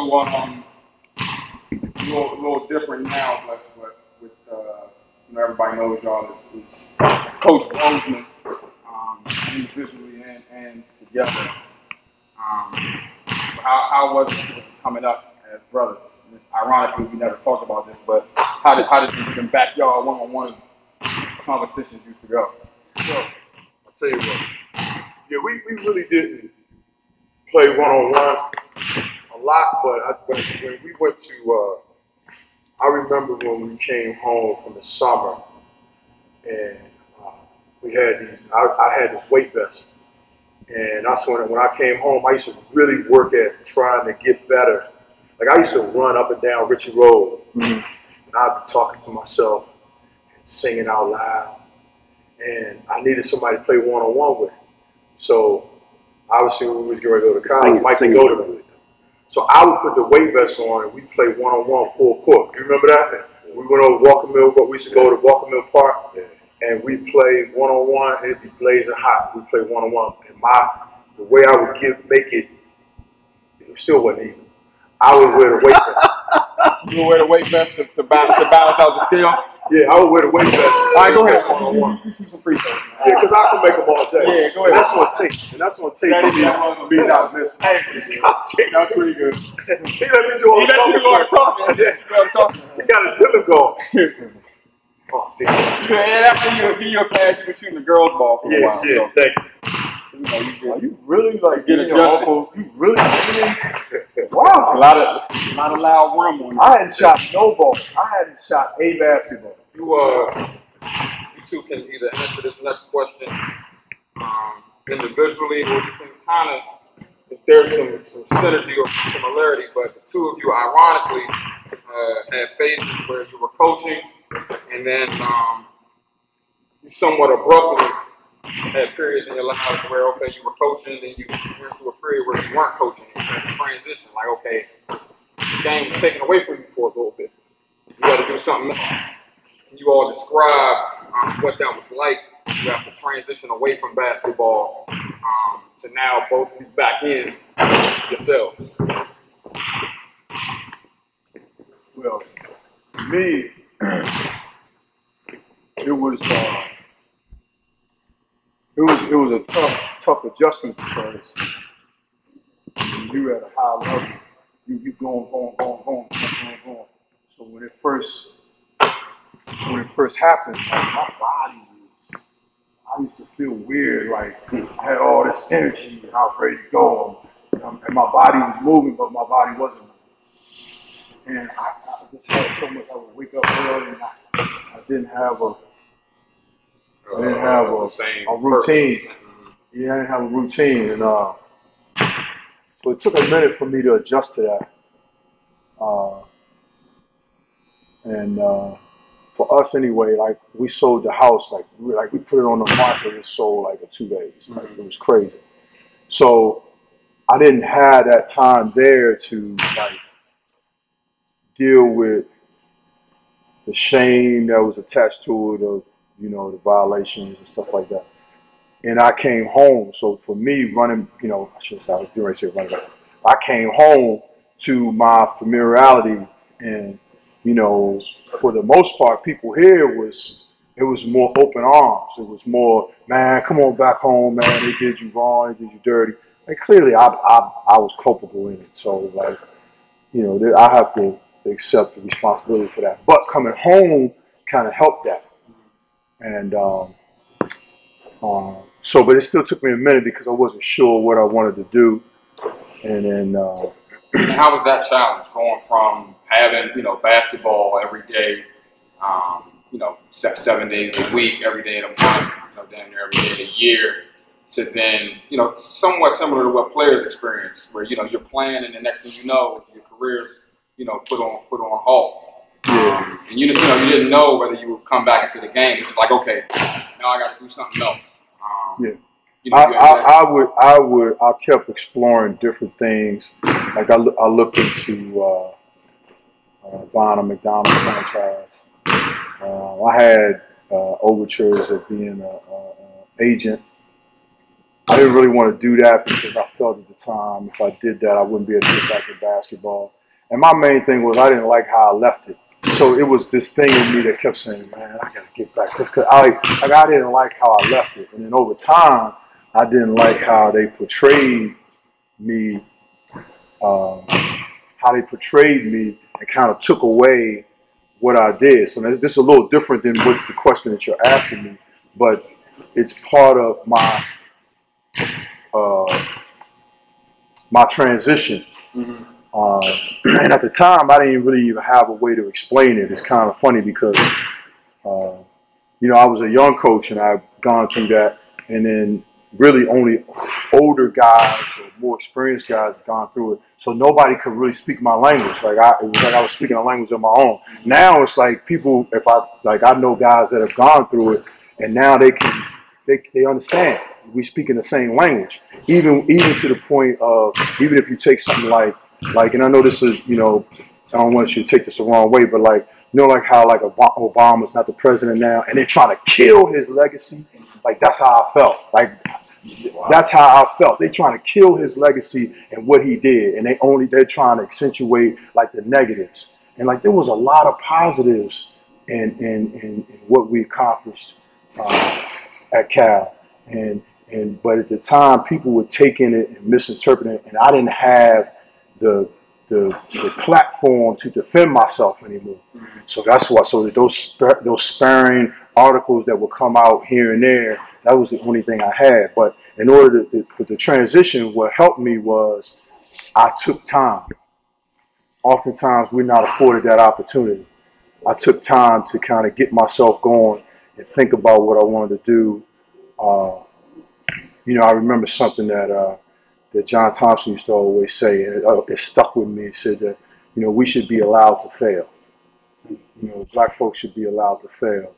a little different now, but with everybody knows y'all is Coach Bozeman, individually and together. How was it coming up as brothers? Ironically, we never talked about this, but how did the backyard one-on-one competitions used to go? So, I'll tell you what. Yeah, we really didn't play one-on-one a lot, but when we went to, I remember when we came home from the summer, and we had these. I had this weight vest, and that's when I came home, I used to really work at trying to get better. Like I used to run up and down Ritchie Road, and I'd be talking to myself and singing out loud. And I needed somebody to play one-on-one with. So obviously when we was getting ready to go to college, Mike Bozeman. So I would put the weight vest on and we'd play one-on-one full court. You remember that? We went over Walker Mill, but we used to go to Walker Mill Park and we played one-on-one. It'd be blazing hot. We played one-on-one. And the way I would make it still wasn't even. I would wear the weight vest. You would wear the weight vest to balance out the scale? Yeah, I would wear the weight vest. All right, go ahead. You see some free throws. Yeah, because I can make them all day. Yeah, go ahead. And that's on tape. And that's on tape. Me not missing. That's pretty good. He let me do all the talking. He got his rhythm going. Oh, see. Yeah, after you pass, you were shooting the girls' ball for a while. Yeah, thank you. You really like getting your uncle. You really. Wow. A lot of loud rum. I hadn't shot no ball. I hadn't shot a basketball. You two can either answer this next question individually, or you can kind of, if there's some synergy or similarity, but the two of you ironically had phases where you were coaching, and then you somewhat abruptly had periods in your life where, okay, you were coaching, and you went through a period where you weren't coaching, and you had to transition, like, okay, the game was taken away from you for a little bit. You got to do something else. Can you all describe what that was like? You have to transition away from basketball to now both be back in yourselves. Well, to me, it was a tough adjustment because when you're at a high level, you going. So when it first happened, my body I used to feel weird, like I had all this energy and I was ready to go, and my body was moving, but my body wasn't moving. And I just had so much. I would wake up early, and I didn't have a routine. Yeah, I didn't have a routine, and so it took a minute for me to adjust to that. For us anyway, like we sold the house, like we put it on the market and sold like in 2 days. Like it was crazy. So I didn't have that time there to like deal with the shame that was attached to it of, the violations and stuff like that. And I came home. So for me, running, I shouldn't say, I was getting ready to say running back. I came home to my familiarity, and for the most part, people here it was more open arms. It was more, man, come on back home, man. They did you wrong. They did you dirty. And clearly, I was culpable in it. So like, I have to accept the responsibility for that. But coming home kind of helped that. And but it still took me a minute because I wasn't sure what I wanted to do. And then. How was that challenge going from having, basketball every day, 7 days a week, every day of the month, damn near every day of the year, to then, somewhat similar to what players experience, where, you're playing and the next thing you know, your career's, put on halt. Yeah. And you didn't know whether you would come back into the game. It was like, okay, now I got to do something else. I kept exploring different things. Like I looked into buying a McDonald's franchise. I had overtures of being an agent, I didn't really want to do that because I felt at the time if I did that, I wouldn't be able to get back in basketball. And my main thing was I didn't like how I left it. So it was this thing in me that kept saying, man, I got to get back. Just because I didn't like how I left it. And then over time, I didn't like how they portrayed me, and kind of took away what I did. So this is a little different than what the question that you're asking me, but it's part of my my transition. Mm-hmm. And at the time, I didn't really even have a way to explain it. It's kind of funny because, you know, I was a young coach and I've gone through that, and then really only older guys or more experienced guys have gone through it. So nobody could really speak my language. It was like I was speaking a language of my own. Now it's like people, I know guys that have gone through it, and now they understand. We speak in the same language, even to the point of, even if you take something like, and I know this is, you know, I don't want you to take this the wrong way, but like, you know, like how like Obama's not the president now, and they're trying to kill his legacy. Like that's how I felt. Like that's how I felt. They're trying to kill his legacy and what he did, and they're trying to accentuate like the negatives. And like there was a lot of positives in what we accomplished at Cal, but at the time people were taking it and misinterpreting it, and I didn't have the platform to defend myself anymore. So that's why. So those sparing articles that would come out here and there, that was the only thing I had. But in order for the transition, what helped me was I took time. Oftentimes we're not afforded that opportunity. I took time to kind of get myself going and think about what I wanted to do. You know, I remember something that John Thompson used to always say, and it stuck with me. He said that, you know, we should be allowed to fail. You know, black folks should be allowed to fail,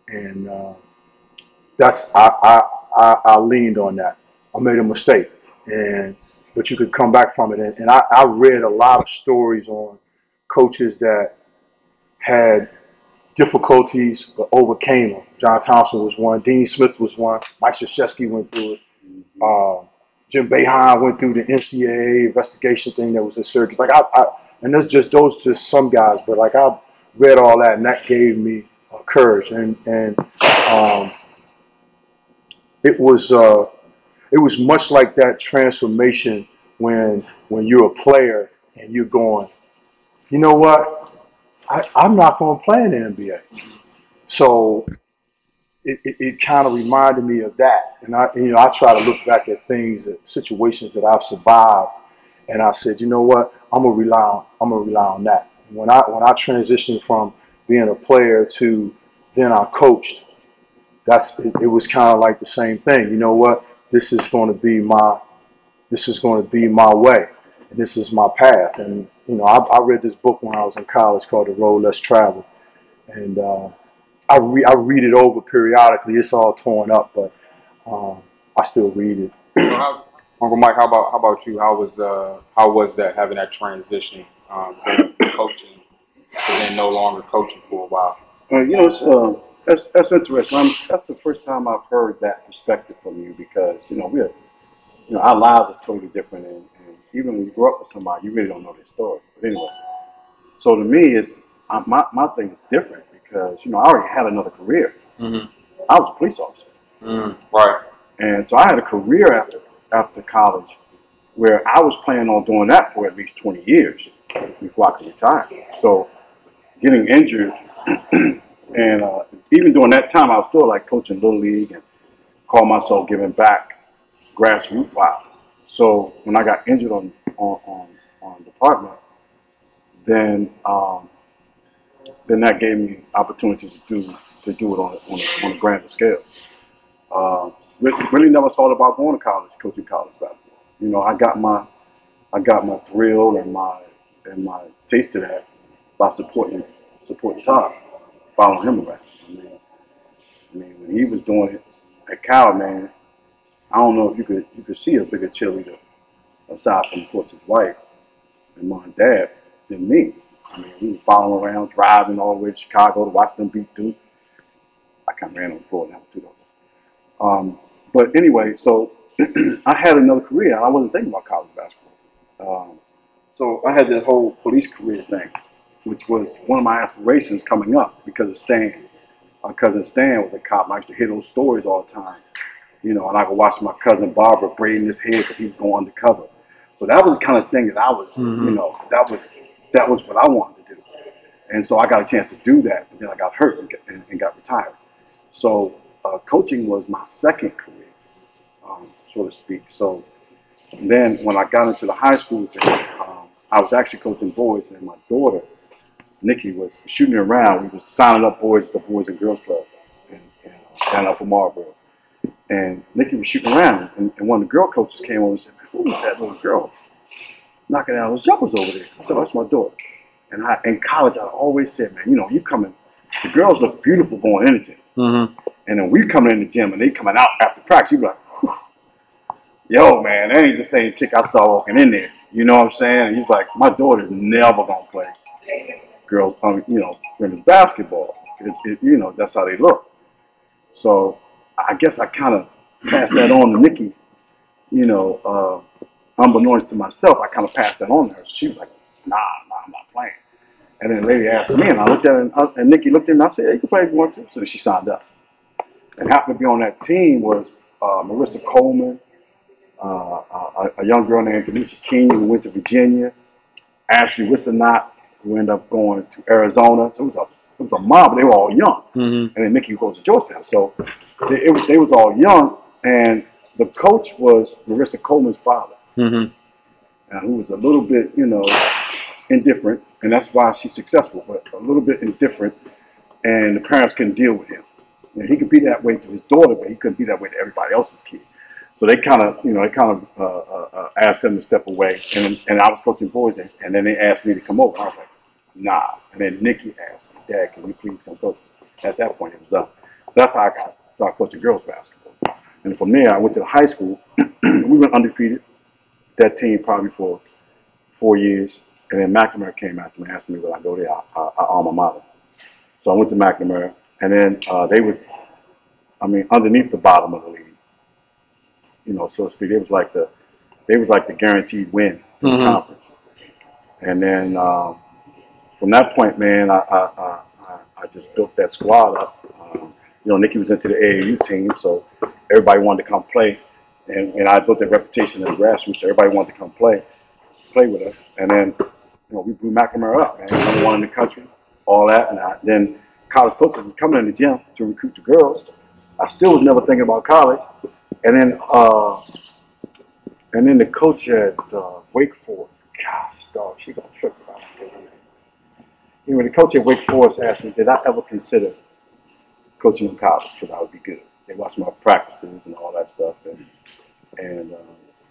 and I leaned on that. I made a mistake, but you could come back from it. And I read a lot of stories on coaches that had difficulties but overcame them. John Thompson was one. Dean Smith was one. Mike Krzyzewski went through it. Jim Boeheim went through the NCAA investigation thing that was inserted. Like and those just some guys, but like I read all that, and that gave me courage. And it was much like that transformation when you're a player and you're going, you know what? I'm not going to play in the NBA. So it kind of reminded me of that. And I try to look back at situations that I've survived, and I said, you know what? I'm gonna rely on that. When I transitioned from being a player to then I coached, it was kind of like the same thing. You know what? This is going to be my way, and this is my path. And you know, I read this book when I was in college called The Road Less Traveled, and I read it over periodically. It's all torn up, but I still read it. So Uncle Mike, how about you? How was that, having that transition from coaching to then no longer coaching for a while? You know, that's interesting. That's the first time I've heard that perspective from you, because you know our lives are totally different, and even when you grow up with somebody, you really don't know their story. But anyway, so to me, my thing is different because you know I already had another career. Mm-hmm. I was a police officer, right? And so I had a career after college where I was planning on doing that for at least 20 years before I could retire. So getting injured, and even during that time, I was still like coaching Little League and call myself giving back grassroots wise. So when I got injured on department, then that gave me opportunity to do it on a grander scale. Really never thought about going to college, coaching college basketball. You know, I got my thrill and my taste of that by supporting Todd, following him around. I mean, when he was doing it at Cal, man, I don't know if you could see a bigger cheerleader aside from, of course, his wife and mom and dad than me. I mean, we were following around, driving all the way to Chicago to watch them beat Duke. I kind of ran on the floor now too, though. But anyway, so I had another career. I wasn't thinking about college basketball. So I had that whole police career thing, which was one of my aspirations coming up because of Stan. My cousin Stan was a cop. I used to hear those stories all the time, you know, and I could watch my cousin Barbara braiding his hair because he was going undercover. So that was the kind of thing that I was, you know, that was what I wanted to do. And so I got a chance to do that, but then I got hurt and got retired. So coaching was my second career, so to speak. So then when I got into the high school thing, I was actually coaching boys, and my daughter, Nikki, was shooting around. We was signing up boys at the Boys and Girls Club down Upper Marlboro. And Nikki was shooting around, and one of the girl coaches came over and said, "Who is that little girl knocking out those jumpers over there?" I said, "Oh, that's my daughter." And in college, I always said, "Man, you know, you coming, the girls look beautiful going in the gym. And then we coming in the gym, and they coming out after practice, you be like, whew, yo, man, that ain't the same chick I saw walking in there." You know what I'm saying? And he's like, "My daughter's never going to play girls, you know, women's basketball. You know, that's how they look." So I guess I kind of passed that on to Nikki, you know, unbeknownst to myself. I kind of passed that on to her. So she was like, nah, I'm not playing. And then the lady asked me, and I looked at her, and Nikki looked at me, and I said, "Hey, you can play if you want to." So then she signed up. And happened to be on that team was Marissa Coleman, a young girl named Denise King who went to Virginia, Ashley Wissenot, who ended up going to Arizona. So it was a mob, but they were all young. And then Nikki goes to Georgetown. So they was all young, and the coach was Marissa Coleman's father, who was a little bit, you know, indifferent, and that's why she's successful, but a little bit indifferent, and the parents couldn't deal with him. You know, he could be that way to his daughter, but he couldn't be that way to everybody else's kid. So they kind of, you know, asked them to step away, and I was coaching boys, and then they asked me to come over. I was like, nah. And then Nikki asked me, "Dad, can you please come coach us?" At that point, it was done. So that's how I started coaching girls basketball. And from there, I went to the high school. We went undefeated, that team probably for 4 years. And then McNamara came after me and asked me would I go there, our alma mater. So I went to McNamara, and then they was, I mean, underneath the bottom of the league, you know, so to speak. They was like the guaranteed win in the conference. And then from that point, man, I just built that squad up. You know, Nikki was into the AAU team, so everybody wanted to come play, and I built that reputation in the grassroots. So everybody wanted to come play with us, and then, you know, we blew McNamara up, man. Number one in the country, all that, and then college coaches was coming in the gym to recruit the girls. I still was never thinking about college, and then the coach at Wake Forest, gosh, dog, she gonna trip about it. You know, the coach at Wake Forest asked me, did I ever consider coaching in college, because I would be good. They watched my practices and all that stuff, and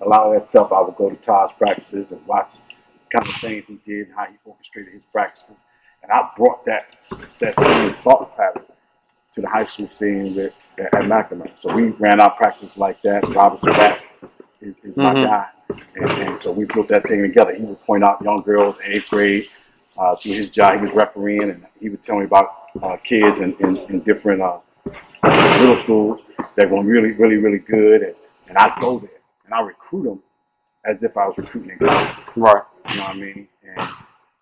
a lot of that stuff I would go to Todd's practices and watch the kind of things he did and how he orchestrated his practices, and I brought that same thought pattern to the high school scene at McNamara. So we ran our practices like that. Robert Surratt is my guy, and so we built that thing together. He would point out young girls in 8th grade through his job. He was refereeing, and he would tell me about kids in different middle schools that were really, really, really good, and I'd go there and I recruit them as if I was recruiting in college. Right. You know what I mean? And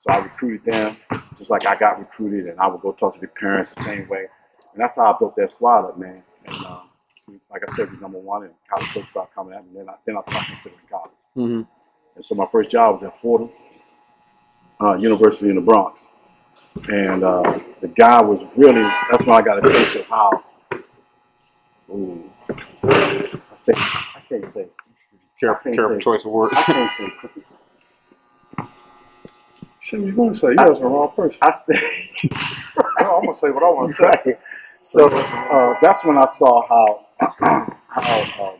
so I recruited them just like I got recruited, and I would go talk to the parents the same way, and that's how I built that squad up, man. And like I said, we was number one, and college coaches started coming at me. Then I started considering college. And so my first job was at Fordham University in the Bronx. And the guy was really, that's when I got a taste of how, I can't say. Careful choice of words. I can't say cookie. Shit, you want to say? You was the wrong person. I say. I'm going to say what I want to say. Right. So that's when I saw how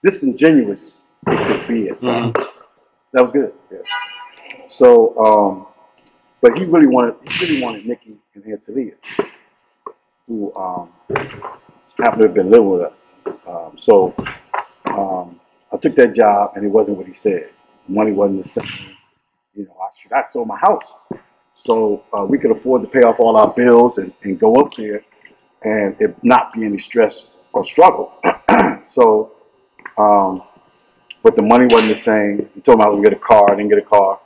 disingenuous it could be at times. That was good. Yeah. So, but he really wanted Nikki and Antalia, who happened to have been living with us. So I took that job, and it wasn't what he said. Money wasn't the same. You know, I sold my house, so we could afford to pay off all our bills and go up there, and it not be any stress or struggle. So But the money wasn't the same. He told me I was going to get a car. I didn't get a car.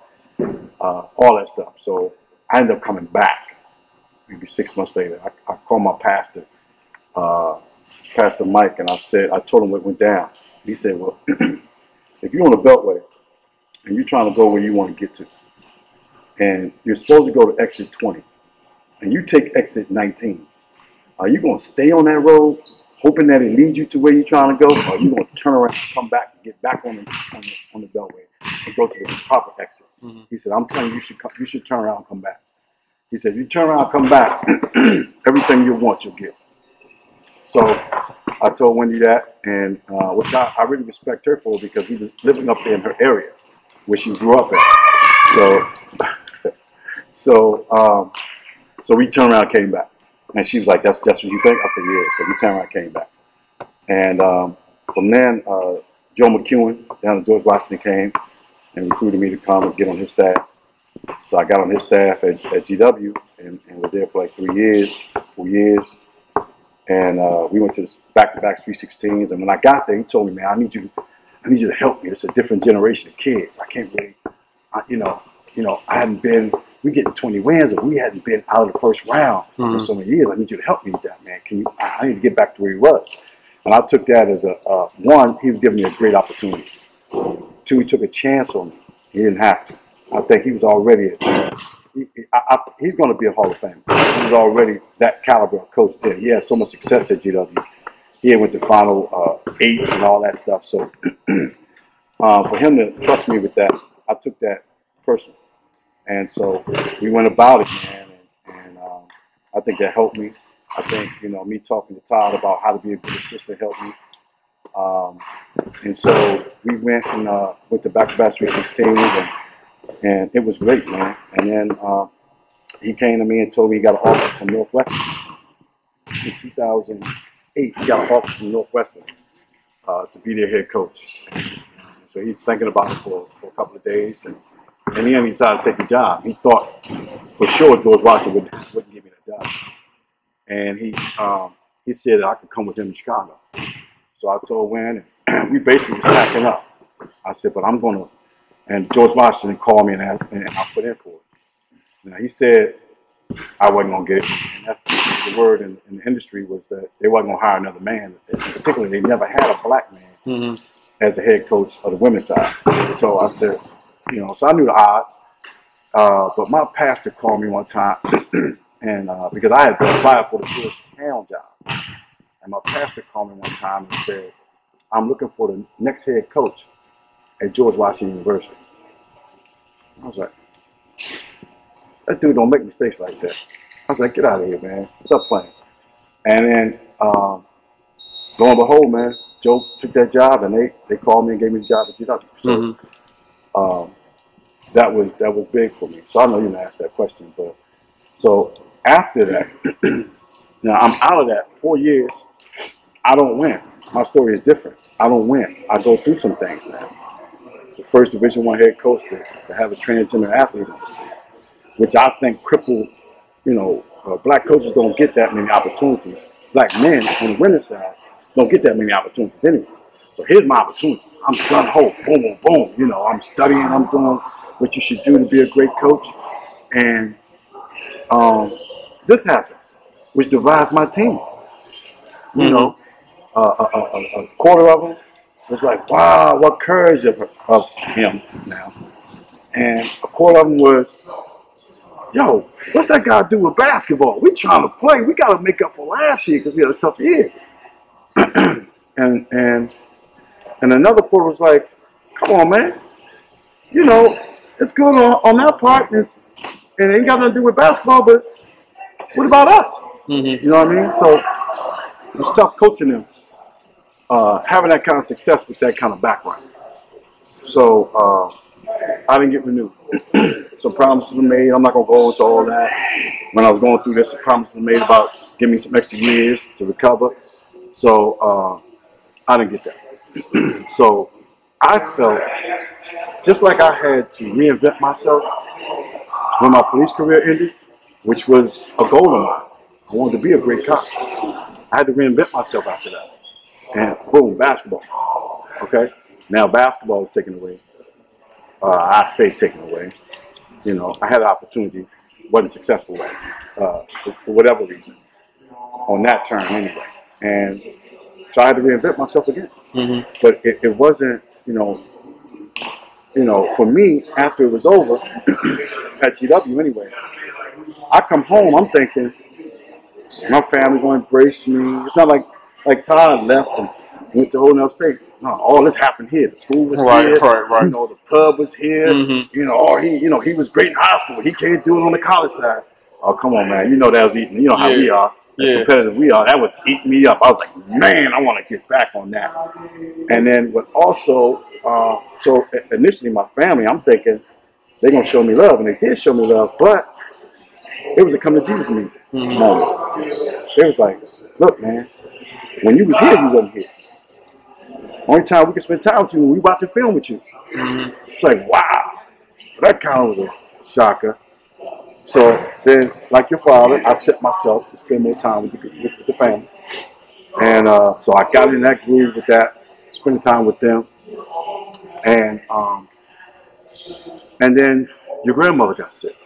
All that stuff. So I ended up coming back maybe 6 months later. I called my pastor, Pastor Mike, and I told him what went down. He said, well, if you're on the Beltway and you're trying to go where you want to get to, and you're supposed to go to exit 20, and you take exit 19, are you going to stay on that road hoping that it leads you to where you're trying to go, or are you going to turn around and come back and get back on the Beltway and go to the proper exit? Mm-hmm. He said, I'm telling you, you should turn around and come back. He said, if you turn around and come back, everything you want, you'll get. So I told Wendy that, and which I really respect her for, because we was living up there in her area where she grew up at. So we turned around and came back. And she was like, that's what you think? I said, yeah. So we turned around and came back. And from then, Joe McEwen down at George Washington came and recruited me to come and get on his staff. So I got on his staff at GW and was there for like 4 years. And we went to back-to-back 316s. And when I got there, he told me, man, I need you to help me. It's a different generation of kids. I can't really, I hadn't been, we getting 20 wins, and we hadn't been out of the first round for so many years. I need you to help me with that, man. I need to get back to where he was. And I took that as one, he was giving me a great opportunity. Two, he took a chance on me. He didn't have to. I think he was already, he's going to be a Hall of Famer. He was already that caliber of coach there. He had so much success at GW. He had went to final 8s and all that stuff. So for him to trust me with that, I took that personally. And so we went about it, man, and I think that helped me. I think, me talking to Todd about how to be a good assistant helped me. And so we went to back-to-back 316s, and it was great, man. And then he came to me and told me he got an offer from Northwestern. In 2008, he got an offer from Northwestern to be their head coach. And so he's thinking about it for a couple of days, and he hadn't decided to take the job. He thought for sure George Washington wouldn't give me that job. And he said that I could come with him to Chicago. So I told Wynn, and we basically was packing up. I said, but I'm going to, and George Washington called me and I put in for it. Now he said I wasn't going to get it. And that's the word in the industry was that they wasn't going to hire another man. Particularly, they never had a black man as the head coach of the women's side. So I said, so I knew the odds. But my pastor called me one time, and because I had to apply for the Georgetown job. And my pastor called me one time and said, I'm looking for the next head coach at George Washington University. I was like, that dude don't make mistakes like that. I was like, get out of here, man. Stop playing. And then, lo and behold, man, Joe took that job, and they called me and gave me the job at GW. So that was big for me. So I know you're gonna ask that question, but so after that, now I'm out of that 4 years. I don't win. My story is different. I don't win. I go through some things now. The first Division I head coach to have a transgender athlete on the team, which I think crippled. Black coaches don't get that many opportunities. Black men on the women's side don't get that many opportunities anyway. So here's my opportunity. I'm gun ho, boom, boom, boom. I'm studying. I'm doing what you should do to be a great coach, and this happens, which divides my team. A quarter of them was like, wow, what courage of him now. And a quarter of them was, yo, what's that guy do with basketball? We trying to play. We got to make up for last year because we had a tough year. and another quarter was like, come on, man. It's good on that part. And it ain't got nothing to do with basketball, but what about us? You know what I mean? So it was tough coaching them. Having that kind of success with that kind of background. So I didn't get renewed. Some promises were made. I'm not going to go into all that. When I was going through this, some promises were made about giving me some extra years to recover. So I didn't get that. So I felt just like I had to reinvent myself when my police career ended, which was a goal of mine. I wanted to be a great cop. I had to reinvent myself after that. And boom, basketball. Okay, now basketball is taken away. I say taken away. You know, I had an opportunity, wasn't successful at for whatever reason on that term anyway, and so I had to reinvent myself again. But it wasn't, for me after it was over at GW anyway. I come home, I'm thinking my family going to embrace me. It's not like Todd left and went to a whole nother state. No, all this happened here. The school was here. Right. You know, the pub was here. He was great in high school. He can't do it on the college side. Oh, come on, man. You know that was eating. You know how we are. As competitive we are. That was eating me up. I was like, man, I want to get back on that. And then what also, so initially my family, I'm thinking they're going to show me love. And they did show me love. But it was a come to Jesus moment. It was like, look, man, when you was here, you wasn't here. Only time we could spend time with you when we watch a film with you. It's like, wow. So that kind of was a shocker. So then, like your father, I set myself to spend more time with the family. And so I got in that groove with that, spending time with them. And then your grandmother got sick.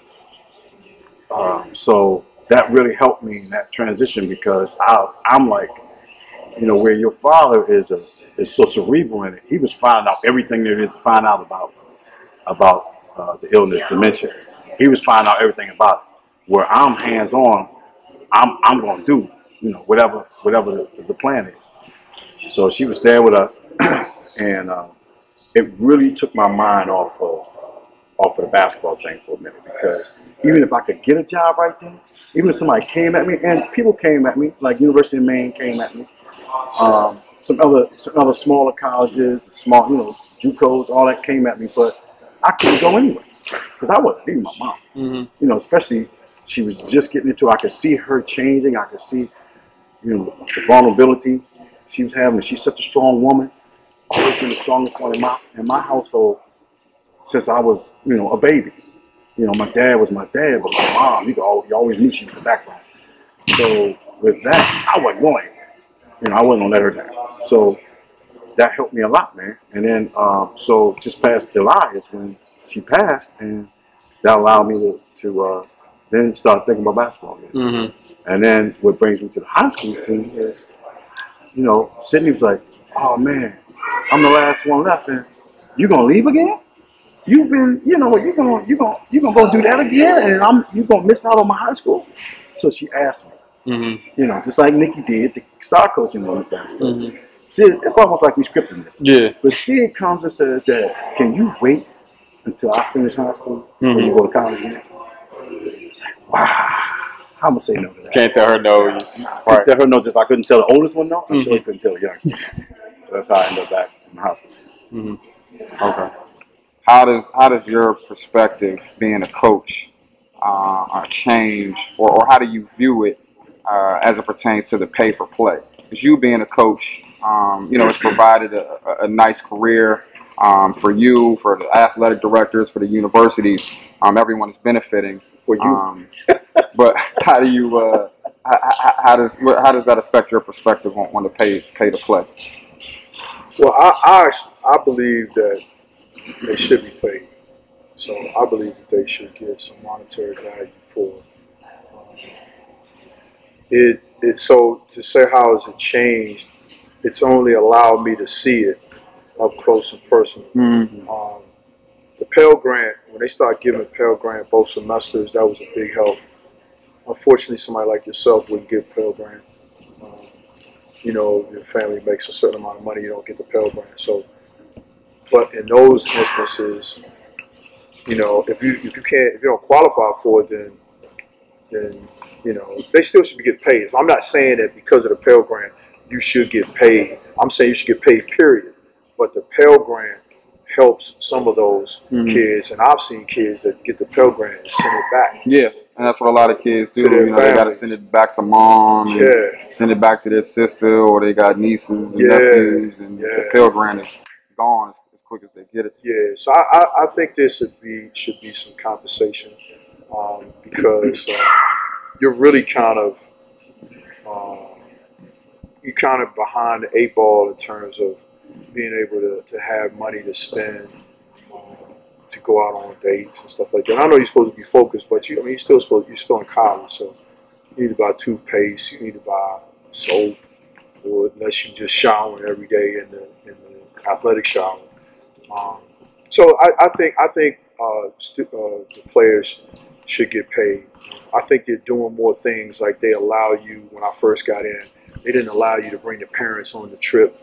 So that really helped me in that transition because I'm like, where your father is so cerebral in it. He was finding out everything there is to find out about the illness, dementia. He was finding out everything about it. Where I'm hands-on, I'm going to do, whatever the plan is. So she was there with us, and it really took my mind off of the basketball thing for a minute because even if I could get a job right then, even if somebody came at me, and people came at me, like University of Maine came at me, some other smaller colleges, small, JUCOs, all that came at me, but I couldn't go anyway because I wasn't leaving my mom. Especially she was just getting into it. I could see her changing. I could see, the vulnerability she was having. She's such a strong woman. Always been the strongest one in my household since I was, a baby. My dad was my dad, but my mom, you always knew she was the backbone. So with that, I wasn't going anywhere. I wasn't gonna let her down. So that helped me a lot, man. And then, so just past July is when she passed, and that allowed me to then start thinking about basketball again. And then what brings me to the high school scene is, Sydney was like, "Oh man, I'm the last one left, and you gonna leave again? You've been, you gonna go do that again, and you gonna miss out on my high school?" So she asked me, just like Nikki did, to start coaching women's basketball. Sid, it's almost like we scripting this. Yeah. But Sid comes and says that, "Can you wait until I finish high school before you go to college again?" It's like, wow. I'm gonna say no to that. Can't tell her no. I couldn't tell her no, just like I couldn't tell the oldest one no. I sure couldn't tell the youngest one no. So that's how I ended up back in the high school. Okay. How does your perspective being a coach change, or how do you view it as it pertains to the pay for play? Because you being a coach, it's provided a nice career for you, for the athletic directors, for the universities. Everyone is benefiting. For you. But how do you how does that affect your perspective on the pay to play? Well, I believe that they should be paid. So I believe that they should get some monetary value for it. So to say how has it changed, it's only allowed me to see it up close and personal. The Pell Grant, when they started giving Pell Grant both semesters, that was a big help. Unfortunately, somebody like yourself wouldn't get Pell Grant. Your family makes a certain amount of money, you don't get the Pell Grant. So, but in those instances, if you don't qualify for it, then they still should be getting paid. So I'm not saying that because of the Pell Grant you should get paid. I'm saying you should get paid, period. But the Pell Grant helps some of those kids, and I've seen kids that get the Pell Grant and send it back. Yeah, and that's what a lot of kids do. They got to send it back to mom, and send it back to their sister, or they got nieces and nephews, and the Pell Grant is gone as quick as they get it. Yeah, so I think there should be some compensation because you're really kind of behind the 8 ball in terms of being able to have money to spend, to go out on dates and stuff like that. And I know you're supposed to be focused, but you're still in college, so you need to buy toothpaste, you need to buy soap, or unless you just shower every day in the athletic shower. So I think the players should get paid. I think they're doing more things, like they allow you. When I first got in, they didn't allow you to bring the parents on the trip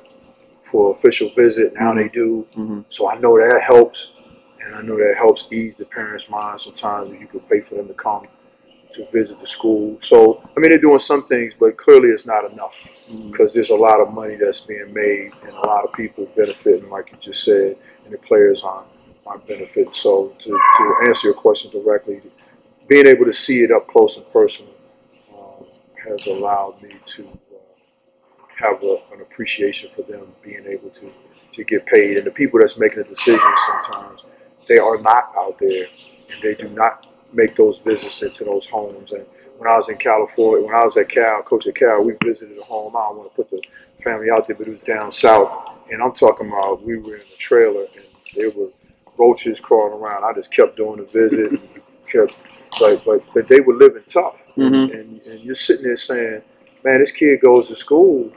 for official visit. Now they do. So I know that helps, and I know that helps ease the parents' mind sometimes, if you could pay for them to come to visit the school. So I mean, they're doing some things, but clearly it's not enough, because there's a lot of money that's being made, and a lot of people benefiting, like you just said, and the players aren't benefiting. So to answer your question directly, being able to see it up close and personal has allowed me to have an appreciation for them being able to get paid. And the people that's making the decisions, sometimes they are not out there, and they do not make those visits into those homes. And when I was in California, when I was at Cal, coach at Cal, we visited a home. I don't want to put the family out there, but it was down south. And I'm talking about, we were in a trailer, and there were roaches crawling around. I just kept doing the visit, and kept, but they were living tough. And you're sitting there saying, man, this kid goes to school.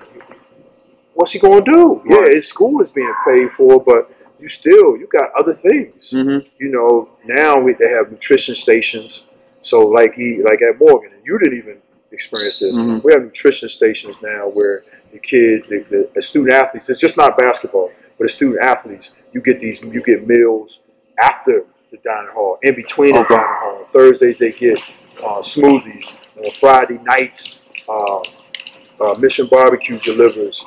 What's he going to do? Yeah, his school is being paid for, but you got other things. You know, now they have nutrition stations. So like at Morgan, and you didn't even experience this. We have nutrition stations now where the kids, the student athletes, it's just not basketball, but the student athletes, you get meals after the dining hall, in between the dining hall. Thursdays they get smoothies. On Friday nights, Mission Barbecue delivers.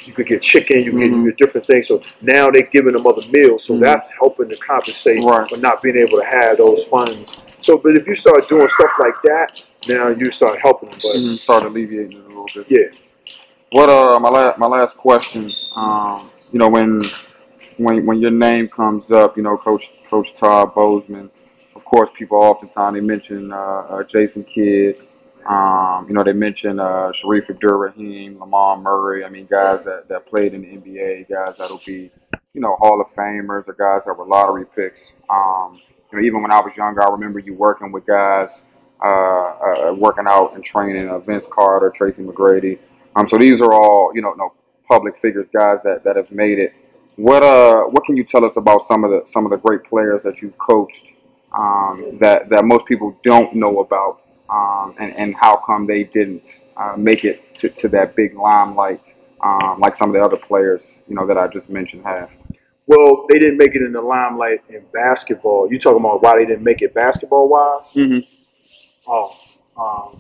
You could get chicken, you get different things. So now they're giving them other meals. So that's helping to compensate for not being able to have those funds. So, but if you start doing stuff like that, now you start helping them. But start alleviating it a little bit. Yeah. What my last question? You know, when your name comes up, you know, Coach Todd Bozeman. Of course, people oftentimes they mention Jason Kidd. You know, they mention Sharif Abdur-Rahim, Lamar Murray. I mean, guys that played in the NBA, guys that'll be, you know, Hall of Famers, or guys that were lottery picks. You know, even when I was younger, I remember you working with guys, working out and training, Vince Carter, Tracy McGrady. So these are all, you know, public figures, guys that have made it. What can you tell us about some of the great players that you've coached that most people don't know about? And how come they didn't make it to that big limelight like some of the other players, you know, that I just mentioned have? Well, they didn't make it in the limelight in basketball. You talking about why they didn't make it basketball-wise?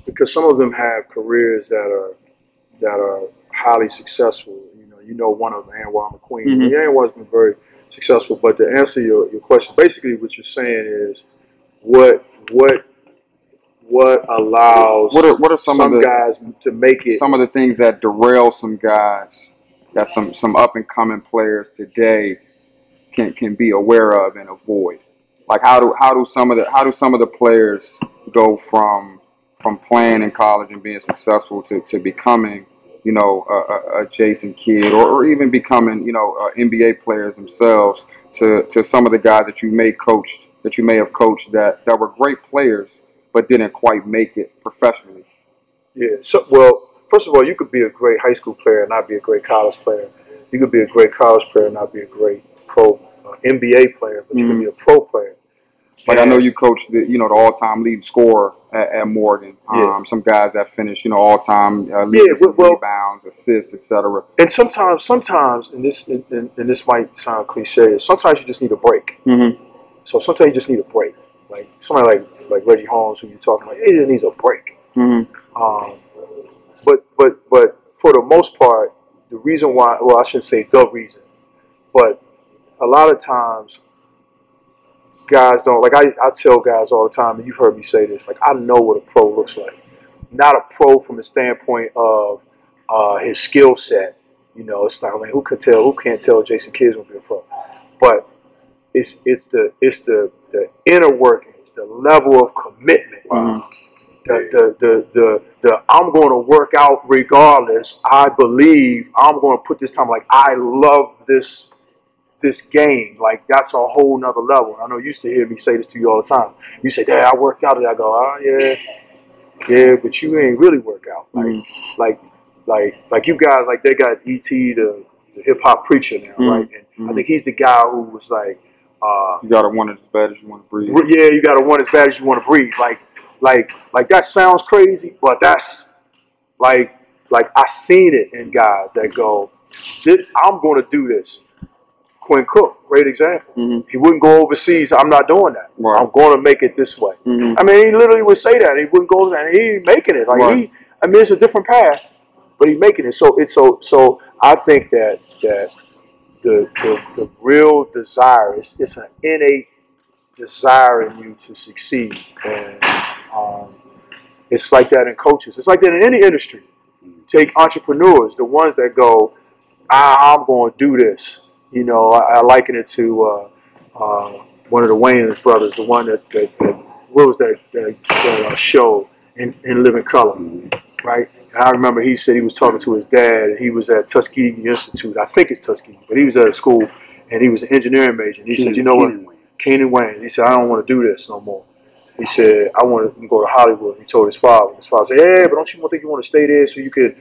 Because some of them have careers that are highly successful. You know one of them, Anwar McQueen. Anwar's been very successful. But to answer your question, basically what you're saying is what allows what are some guys to make it? Some of the things that derail some guys, that some up and coming players today can be aware of and avoid. Like how do some of the players go from playing in college and being successful to becoming, you know, a Jason Kidd, or even becoming, you know, NBA players themselves, to some of the guys that you may have coached that were great players but didn't quite make it professionally? Yeah. So, well, first of all, you could be a great high school player and not be a great college player. You could be a great college player and not be a great pro NBA player, but you can be a pro player. Like, I know you coached the all-time leading scorer at Morgan. Some guys that finished, you know, all-time leaders in rebounds, assists, etc. And sometimes, and this might sound cliche, sometimes you just need a break. So sometimes you just need a break. Like somebody like Reggie Holmes, who you're talking about, he just needs a break. But for the most part, the reason why, well, I shouldn't say the reason, but a lot of times guys don't, like I tell guys all the time, and you've heard me say this, like I know what a pro looks like. Not a pro from the standpoint of his skill set. You know, it's not like who can't tell Jason Kidd's gonna be a pro. But it's the inner workings, the level of commitment the I'm going to work out regardless. I believe I'm going to put this time. Like, I love this game. Like, that's a whole nother level. I know you used to hear me say this to you all the time. You say, Dad, I worked out, and I go, oh yeah, but you ain't really work out. Like you guys, like, they got E.T. the hip hop preacher now, right? And I think he's the guy who was like, you gotta want it as bad as you want to breathe. yeah, you gotta want it as bad as you want to breathe. Like that sounds crazy, but that's like I seen it in guys that go, I'm going to do this. Quinn Cook, great example. He wouldn't go overseas. I'm not doing that. Right. I'm going to make it this way. I mean, he literally would say that. He wouldn't go, and he making it. Like, right. I mean, it's a different path, but he's making it. So I think that the real desire it's an innate desire in you to succeed, and it's like that in coaches. It's like that in any industry. Take entrepreneurs, the ones that go, I'm going to do this. You know, I liken it to one of the Wayans brothers, the one that what was that show in Living Color, right? And I remember he said he was talking to his dad, and he was at Tuskegee Institute. I think it's Tuskegee, but he was at a school, and he was an engineering major. And he said, you know what? Kenan Wayans. He said, I don't want to do this no more. He said, I want to go to Hollywood. He told his father. His father said, yeah, but don't you think you want to stay there so you can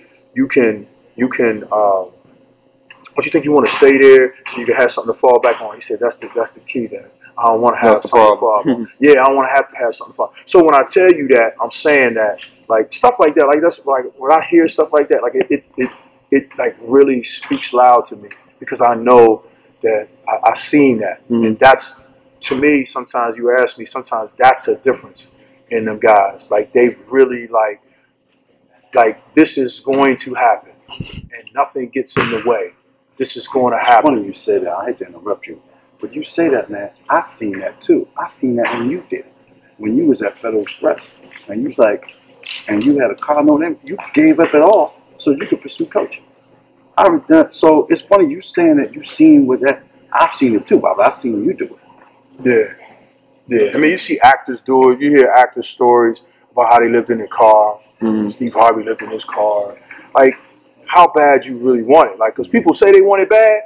don't you think you want to stay there so you can have something to fall back on? He said, that's the key there. I don't want to have something to fall on. Yeah, I don't want to have something to fall. So when I tell you that, I'm saying that, like, stuff like that, like, that's like, when I hear stuff like that, like, it like really speaks loud to me, because I know that I seen that. And that's, to me, sometimes you ask me, sometimes that's a difference in them guys. Like, they really like this is going to happen, and nothing gets in the way. This is going to happen. It's funny you say that. I hate to interrupt you, but you say that, man. I seen that too. I seen that when you did, when you was at Federal Express, and you was like, and you had a car note, you gave up it all so you could pursue coaching. So it's funny you saying that you seen with that. I've seen it too, Bob. I've seen you do it. Yeah. I mean, you see actors do it. You hear actors' stories about how they lived in their car. Steve Harvey lived in his car. Like, how bad you really want it. Like, because people say they want it bad,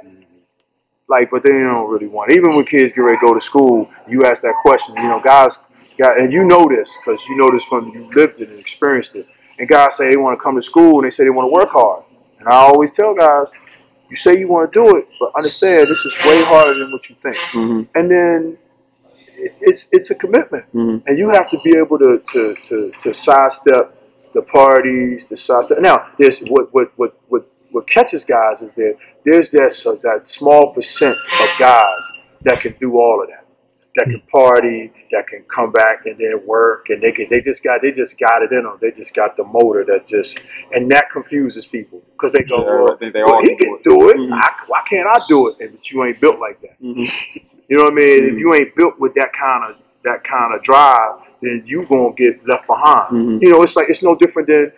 like, but they don't really want it. Even when kids get ready to go to school, you ask that question. You know, guys, and you know this, because you know this from you lived it and experienced it. And guys say they want to come to school, and they say they want to work hard. And I always tell guys, you say you want to do it, but understand this is way harder than what you think. And then it's a commitment, and you have to be able to sidestep the parties, the sidestep. Now, there's what catches guys is there's that small percent of guys that can do all of that. That can party, that can come back and then work, and they just got it in them. They just got the motor and that confuses people, because they go, well, he can do it. Why can't I do it? But you ain't built like that. You know what I mean? If you ain't built with that kind of drive, then you gonna get left behind. You know, it's no different than,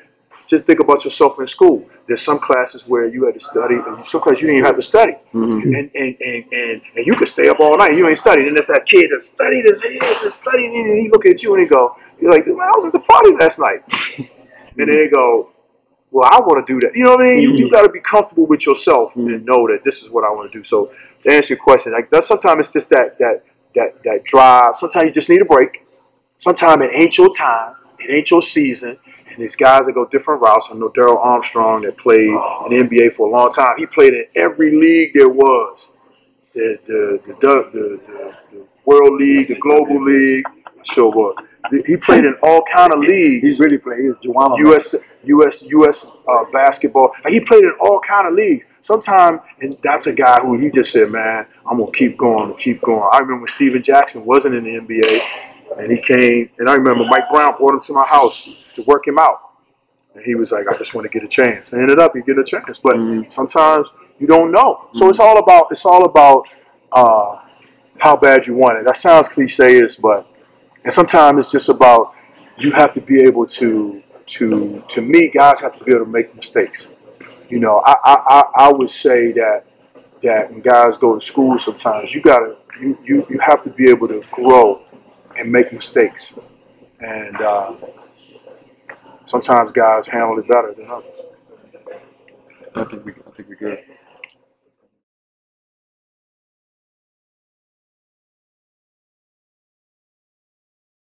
just think about yourself in school. There's some classes where you had to study, and some classes you didn't even have to study. And you could stay up all night, you ain't studying. And there's that kid that studied his head, that's studying, and he look at you and he go, you're like, man, I was at the party last night. And then they go, well, I want to do that. You know what I mean? You got to be comfortable with yourself and know that this is what I want to do. So to answer your question, like, sometimes it's just that drive. Sometimes you just need a break. Sometimes it ain't your time. It ain't your season. And these guys that go different routes. I know Darrell Armstrong that played in the NBA for a long time. He played in every league there was. The World League, the Global League. Sure was. He played in all kind of leagues. He really played. He was U.S. Basketball. Like, he played in all kind of leagues. Sometimes, and that's a guy who he just said, man, I'm going to keep going. I remember when Steven Jackson wasn't in the NBA, and he came, and I remember Mike Brown brought him to my house to work him out. And he was like, I just want to get a chance. And ended up, he get a chance. But sometimes you don't know. So it's all about how bad you want it. That sounds cliche-ish, but, and sometimes it's just about, you have to be able to me, guys have to be able to make mistakes. You know, I would say that when guys go to school, sometimes you have to be able to grow and make mistakes. And sometimes guys handle it better than others. I think we're good.